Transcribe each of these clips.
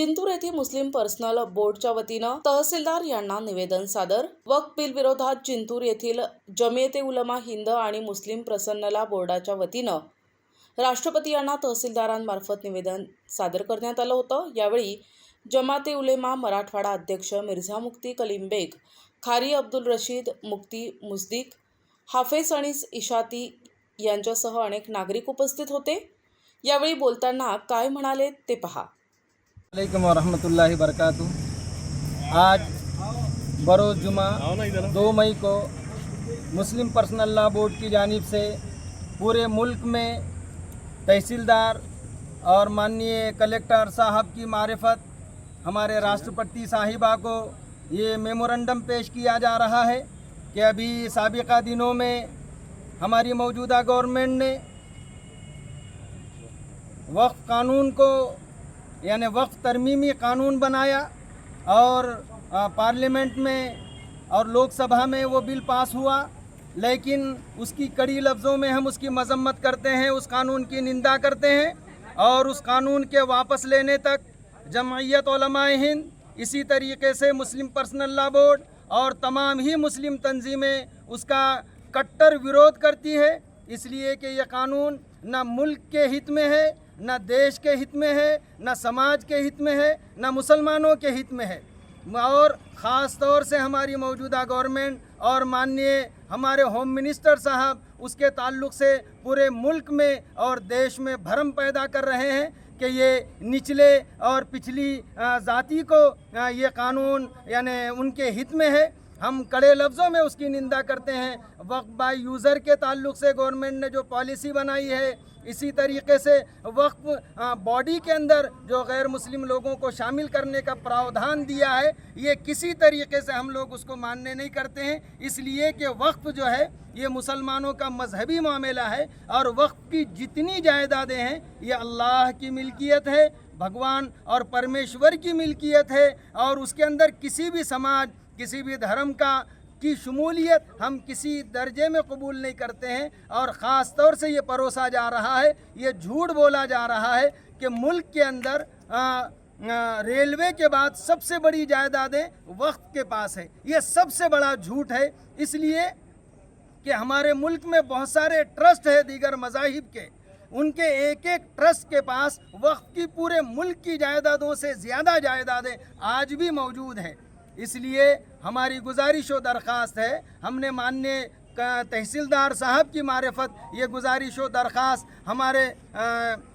जिंतूर येथील मुस्लिम पर्सनल बोर्डच्या वतीनं तहसीलदार यांना निवेदन सादर। वक्फ बिल विरोधात जिंतूर येथील जमियते उलमा हिंद आणि मुस्लिम पर्सनल बोर्डाच्या वतीनं राष्ट्रपती यांना तहसीलदारांमार्फत निवेदन सादर करण्यात आलं होतं। यावेळी जमाते उलेमा मराठवाडा अध्यक्ष मिर्झा मुफ्ती कलीम बेग, खारी अब्दुल रशीद, मुफ्ती मुसदिक, हाफेज अनीस इशाती यांच्यासह अनेक नागरिक उपस्थित होते। यावेळी बोलताना काय म्हणाले ते पहा। अलैकुम वरहमतुल्लाहि बरकातुहू। आज बरोज़ जुमा 2 मई को मुस्लिम पर्सनल लॉ बोर्ड की जानिब से पूरे मुल्क में तहसीलदार और माननीय कलेक्टर साहब की मारिफत हमारे राष्ट्रपति साहिबा को ये मेमोरेंडम पेश किया जा रहा है कि अभी साबिका दिनों में हमारी मौजूदा गवर्नमेंट ने वक्फ कानून को यानी वक्फ तरमीमी कानून बनाया और पार्लियामेंट में और लोकसभा में वो बिल पास हुआ, लेकिन उसकी कड़ी लफ्ज़ों में हम उसकी मजम्मत करते हैं, उस कानून की निंदा करते हैं और उस कानून के वापस लेने तक जमइयत उलमाए हिंद, इसी तरीके से मुस्लिम पर्सनल लॉ बोर्ड और तमाम ही मुस्लिम तंजीमें उसका कट्टर विरोध करती है। इसलिए कि यह कानून न मुल्क के हित में है, न देश के हित में है, न समाज के हित में है, न मुसलमानों के हित में है। और ख़ास तौर से हमारी मौजूदा गवर्नमेंट और माननीय हमारे होम मिनिस्टर साहब उसके ताल्लुक़ से पूरे मुल्क में और देश में भरम पैदा कर रहे हैं कि ये निचले और पिछली जाति को ये कानून यानी उनके हित में है। हम कड़े लफ्ज़ों में उसकी निंदा करते हैं। वक्फ बाय यूज़र के ताल्लुक़ से गवर्नमेंट ने जो पॉलिसी बनाई है, इसी तरीके से वक्फ बॉडी के अंदर जो गैर मुस्लिम लोगों को शामिल करने का प्रावधान दिया है, ये किसी तरीके से हम लोग उसको मानने नहीं करते हैं। इसलिए कि वक्फ जो है ये मुसलमानों का मजहबी मामला है और वक्फ की जितनी जायदादें हैं ये अल्लाह की मिल्कियत है, भगवान और परमेश्वर की मिल्कियत है और उसके अंदर किसी भी समाज, किसी भी धर्म की शमूलियत हम किसी दर्जे में कबूल नहीं करते हैं। और ख़ास तौर से ये परोसा जा रहा है, ये झूठ बोला जा रहा है कि मुल्क के अंदर रेलवे के बाद सबसे बड़ी जायदादें वक्फ के पास है। ये सबसे बड़ा झूठ है। इसलिए कि हमारे मुल्क में बहुत सारे ट्रस्ट है दीगर मज़ाहिब के, उनके एक एक ट्रस्ट के पास वक्फ की पूरे मुल्क की जायदादों से ज़्यादा जायदादें आज भी मौजूद हैं। इसलिए हमारी गुजारिश व दरख्वास्त है, हमने माननीय तहसीलदार साहब की मारिफत ये गुजारिश व दरख्वास्त हमारे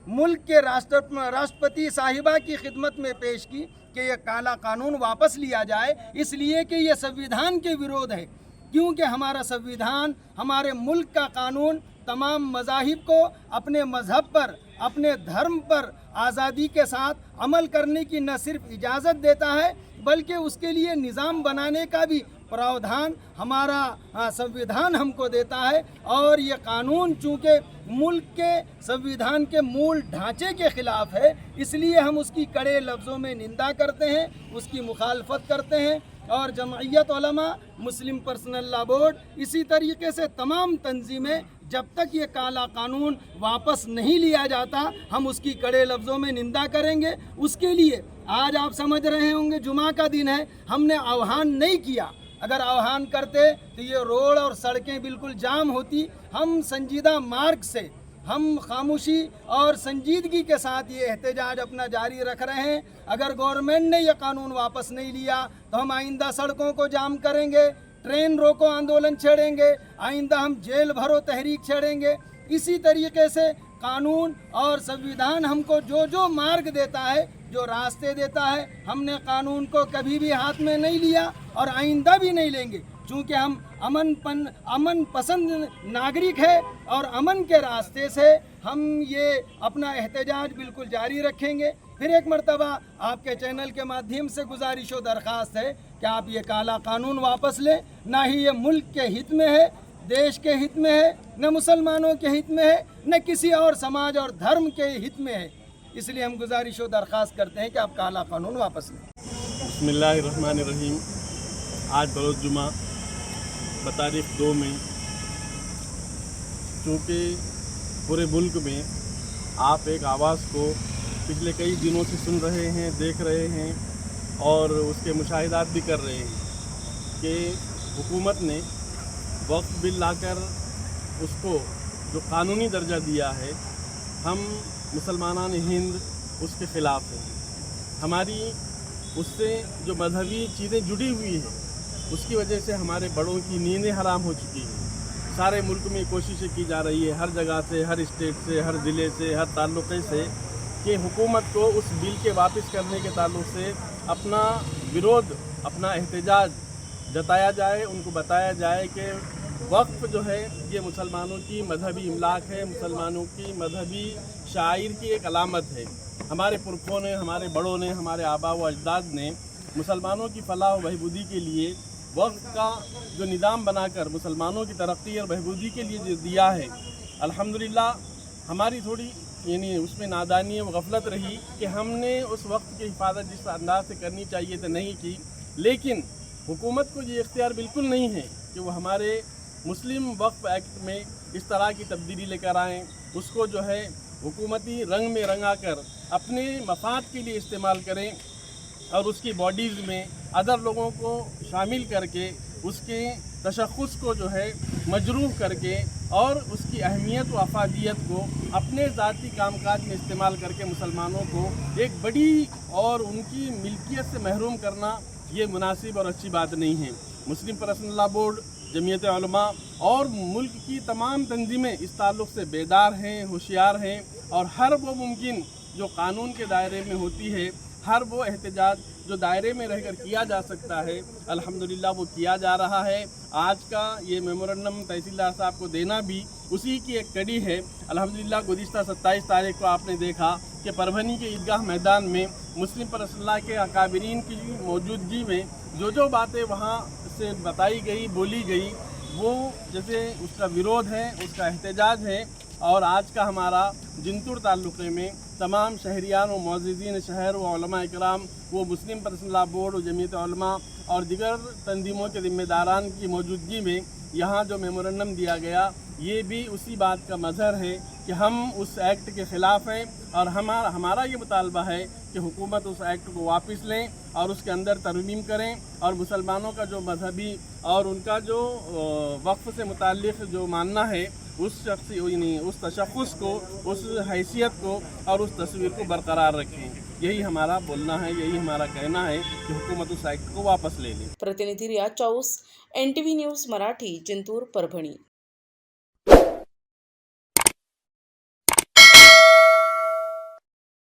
मुल्क के राष्ट्रपति साहिबा की खिदमत में पेश की कि यह काला कानून वापस लिया जाए। इसलिए कि यह संविधान के विरोध है, क्योंकि हमारा संविधान हमारे मुल्क का कानून तमाम मज़ाहिब को अपने मज़हब पर, अपने धर्म पर आज़ादी के साथ अमल करने की न सिर्फ इजाज़त देता है बल्कि उसके लिए निज़ाम बनाने का भी प्रावधान हमारा संविधान हमको देता है। और ये कानून चूँकि मुल्क के संविधान के मूल ढांचे के ख़िलाफ़ है, इसलिए हम उसकी कड़े लफ्ज़ों में निंदा करते हैं, उसकी मुखालफत करते हैं। और जमइयत उलमा, मुस्लिम पर्सनल लॉ बोर्ड, इसी तरीके से तमाम तंजीमें जब तक ये काला कानून वापस नहीं लिया जाता हम उसकी कड़े लफ्ज़ों में निंदा करेंगे। उसके लिए आज आप समझ रहे होंगे जुमा का दिन है, हमने आह्वान नहीं किया। अगर आह्वान करते तो ये रोड और सड़कें बिल्कुल जाम होती। हम संजीदा मार्ग से, हम खामोशी और संजीदगी के साथ ये एहतजाज अपना जारी रख रहे हैं। अगर गवर्नमेंट ने यह कानून वापस नहीं लिया तो हम आइंदा सड़कों को जाम करेंगे, ट्रेन रोको आंदोलन छेड़ेंगे, आइंदा हम जेल भरो तहरीक छेड़ेंगे। इसी तरीके से कानून और संविधान हमको जो जो मार्ग देता है, जो रास्ते देता है, हमने कानून को कभी भी हाथ में नहीं लिया और आइंदा भी नहीं लेंगे। चूँकि हम अमन पसंद नागरिक है और अमन के रास्ते से हम ये अपना एहतजाज बिल्कुल जारी रखेंगे। फिर एक मरतबा आपके चैनल के माध्यम से गुजारिश व दरख्वास्त है कि आप ये काला कानून वापस लें। ना ही ये मुल्क के हित में है, देश के हित में है, न मुसलमानों के हित में है, न किसी और समाज और धर्म के हित में है। इसलिए हम गुजारिश व दरख्वास्त करते हैं कि आप काला कानून वापस लें। बिस्मिल्लाहिर्रहमानिर्रहीम। आज बरोज़ जुमा बतारीख 2 मई, चूँकि पूरे मुल्क में आप एक आवाज़ को पिछले कई दिनों से सुन रहे हैं, देख रहे हैं और उसके मुशाहिदात भी कर रहे हैं कि हुकूमत ने वक्फ बिल लाकर उसको जो कानूनी दर्जा दिया है, हम मुसलमान हिंद उसके ख़िलाफ़ हैं। हमारी उससे जो मजहबी चीज़ें जुड़ी हुई हैं उसकी वजह से हमारे बड़ों की नींदें हराम हो चुकी हैं। सारे मुल्क में कोशिशें की जा रही है, हर जगह से, हर स्टेट से, हर ज़िले से, हर ताल्लुक़े से, कि हुकूमत को उस बिल के वापस करने के ताल्लुक़ से अपना विरोध, अपना एहतजाज जताया जाए, उनको बताया जाए कि वक्फ जो है ये मुसलमानों की मजहबी इमलाक है, मुसलमानों की मजहबी शायर की एक अलामत है। हमारे पुरखों ने, हमारे बड़ों ने, हमारे आबा व अजदाद ने मुसलमानों की फलाह व बहबूदी के लिए वक्फ का जो निज़ाम बनाकर मुसलमानों की तरक्की और बहबूदी के लिए जो दिया है, अल्हम्दुलिल्लाह हमारी थोड़ी यानी उसमें नादानी व गफलत रही कि हमने उस वक्त की हिफाजत जिस अंदाज से करनी चाहिए तो नहीं की। लेकिन हुकूमत को ये इख्तियार बिल्कुल नहीं है कि वो हमारे मुस्लिम वक्फ एक्ट में इस तरह की तब्दीली लेकर आएँ, उसको जो है हुकूमती रंग में रंगा कर अपने मफाद के लिए इस्तेमाल करें और उसकी बॉडीज़ में अदर लोगों को शामिल करके उसके तशख़्ख़ुस को जो है मजरूह करके और उसकी अहमियत व अफादियत को अपने ज़ाती कामकाज में इस्तेमाल करके मुसलमानों को एक बड़ी और उनकी मिल्कियत से महरूम करना ये मुनासिब और अच्छी बात नहीं है। मुस्लिम personal law board, Jamiat Ulama और मुल्क की तमाम तंजीमें इस ताल्लुक़ से बेदार हैं, होशियार हैं और हर वो मुमकिन जो कानून के दायरे में होती है, हर वो एहतजाज जो दायरे में रहकर किया जा सकता है, अल्हम्दुलिल्लाह वो किया जा रहा है। आज का ये मेमोरेंडम तहसीलदार साहब को देना भी उसी की एक कड़ी है। अल्हम्दुलिल्लाह गुज़िश्ता 27 तारीख को आपने देखा कि परभनी के ईदगाह मैदान में मुस्लिम पर्सनल के अकाबरीन की मौजूदगी में जो बातें वहाँ से बताई गई, बोली गई, वो जैसे उसका विरोध है, उसका एहतजाज है। और आज का हमारा जिंतूर ताल्लुक़े में तमाम शहरियान व मुअज़्ज़िज़ीन शहर व उलमा इकराम, वो मुस्लिम पर्सनल लॉ बोर्ड व जमीयत उलमा और दिगर तंजीमों के ज़िम्मेदारान की मौजूदगी में यहाँ जो मेमोरेंडम दिया गया, ये भी उसी बात का मज़हर है कि हम उस एक्ट के ख़िलाफ़ हैं और हमारा ये मुतालबा है कि हुकूमत उस एक्ट को वापस लें और उसके अंदर तरमीम करें और मुसलमानों का जो मजहबी और उनका जो वक्फ से मुताल्लिक़ जो मानना है, उस शख्स यानी उस तशख़्ख़ुस को, उस हैसियत को और उस तस्वीर को बरकरार रखें। यही हमारा बोलना है, यही हमारा कहना है कि हुकूमत उस एक्ट को वापस ले ले। प्रतिनिधी रियाज चौस, NTV न्यूज़ मराठी, जिंतूर, परभणी।